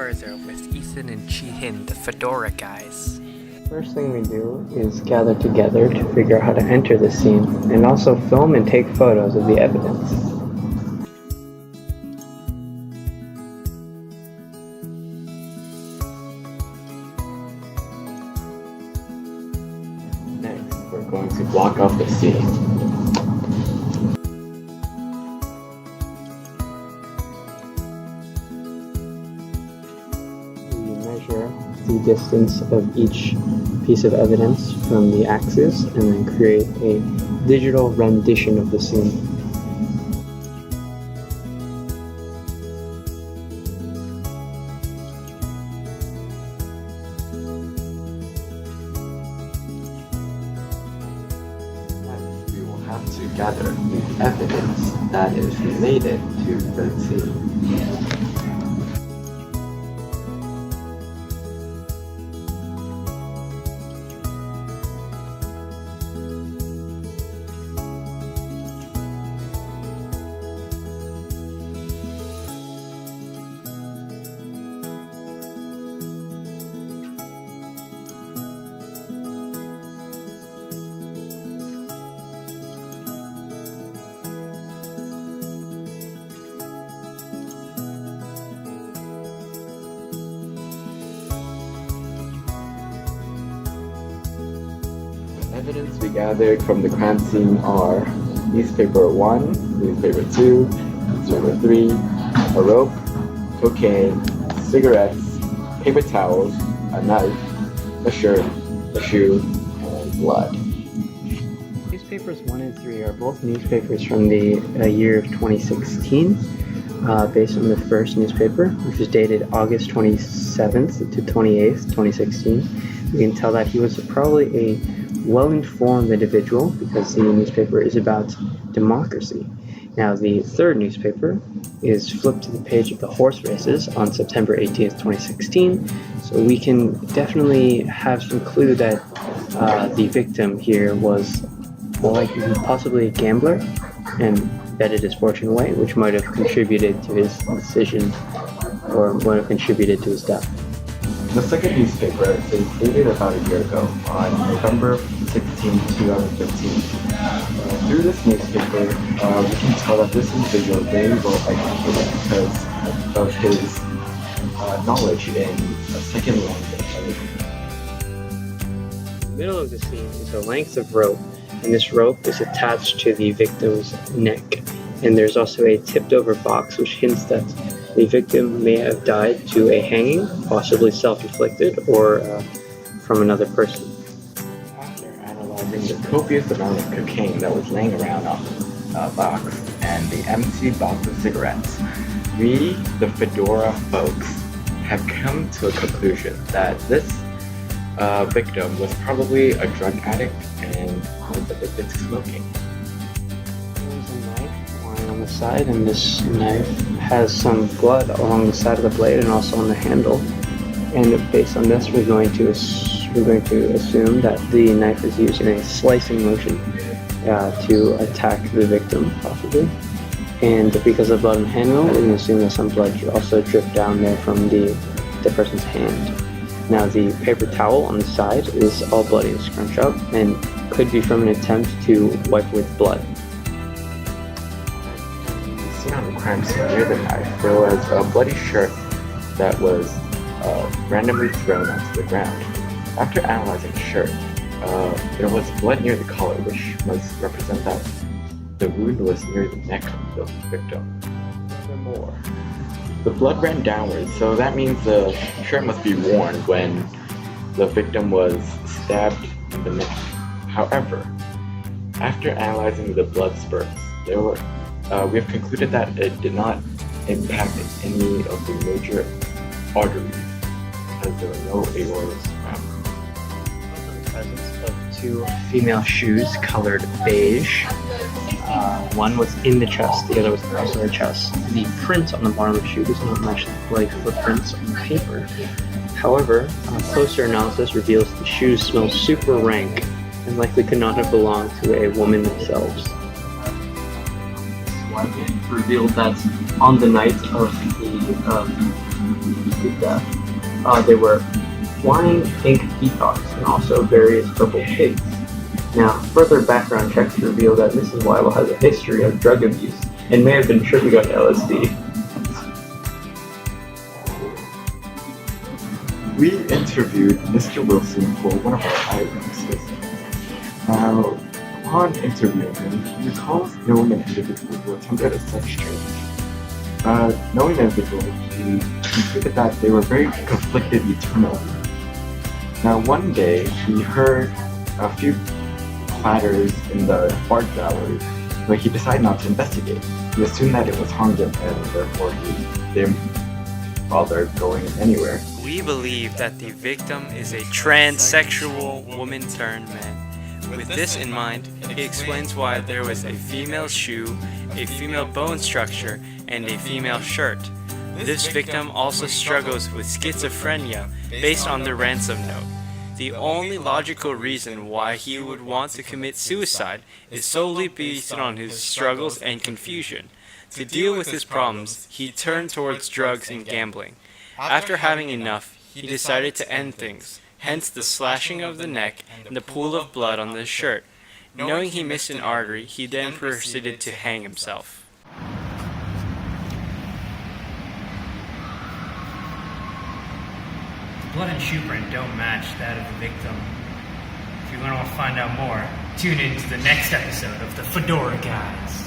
further with Ethan and Chi-hin, the Fedora guys. First thing we do is gather together to figure out how to enter the scene, and also film and take photos of the evidence. Next, we're going to block off the scene. Measure the distance of each piece of evidence from the axis and then create a digital rendition of the scene. Next, we will have to gather the evidence that is related to the scene. Evidence we gathered from the crime scene are newspaper 1, newspaper 2, newspaper 3, a rope, cocaine, cigarettes, paper towels, a knife, a shirt, a shoe, and blood. Newspapers 1 and 3 are both newspapers from the year of 2016, based on the first newspaper, which is dated August 27th to 28th, 2016. We can tell that he was probably a well-informed individual because the newspaper is about democracy. Now, the third newspaper is flipped to the page of the horse races on September 18th, 2016. So we can definitely have some clue that the victim here was likely possibly a gambler and betted his fortune away, which might have contributed to his decision or might have contributed to his death. The second newspaper is dated about a year ago, on November 16, 2015. Through this newspaper, we can tell that this individual is very well educated because of his knowledge in a second language. In the middle of the scene is a length of rope, and this rope is attached to the victim's neck. And there's also a tipped over box which hints that the victim may have died to a hanging, possibly self-inflicted, or from another person. After analyzing the copious amount of cocaine that was laying around on the box and the empty box of cigarettes, we, the Fedora folks, have come to a conclusion that this victim was probably a drug addict and was addicted to smoking. There's a knife lying on the side, and this knife has some blood along the side of the blade and also on the handle. And based on this, we're going to assume that the knife is used in a slicing motion to attack the victim, possibly. And because of blood on the handle, we can assume that some blood also dripped down there from the person's hand. Now, the paper towel on the side is all bloody and scrunched up, and could be from an attempt to wipe away the blood. Seen on the crime scene near the knife, there was a bloody shirt that was randomly thrown onto the ground. After analyzing the shirt, there was blood near the collar, which must represent that the wound was near the neck of the victim. Furthermore, the blood ran downwards, so that means the shirt must be worn when the victim was stabbed in the neck. However, after analyzing the blood spurts, we have concluded that it did not impact any of the major arteries because there were no aortas around. Also, the presence of two female shoes colored beige. One was in the chest, the other was across the chest. The print on the bottom of the shoe does not match the like footprints on the paper. However, closer analysis reveals the shoes smell super rank and likely could not have belonged to a woman themselves. It revealed that on the night of the to death. They were flying pink peacocks and also various purple pigs. Now, further background checks reveal that Mrs. Weibel has a history of drug abuse and may have been tripping on LSD. We interviewed Mr. Wilson for one of our eyewitnesses. Now, upon interviewing him, he recalls knowing an individual who attended a sex change. Knowing the individual, he concluded that they were very conflicted eternally. Now, one day, he heard a few clatters in the art gallery, but he decided not to investigate. He assumed that it was Hongim, and therefore he didn't bother going anywhere. We believe that the victim is a transsexual woman turned man. With this in mind, he explains why there was a female shoe, a female bone structure, and a female shirt. This victim also struggles with schizophrenia based on the ransom note. The only logical reason why he would want to commit suicide is solely based on his struggles and confusion. To deal with his problems, he turned towards drugs and gambling. After having enough, he decided to end things, hence the slashing of the neck and the pool of blood on the shirt. Knowing he missed an artery, he then proceeded to hang himself. The blood and shoe print don't match that of the victim. If you want to find out more, tune in to the next episode of the Fedora Guys.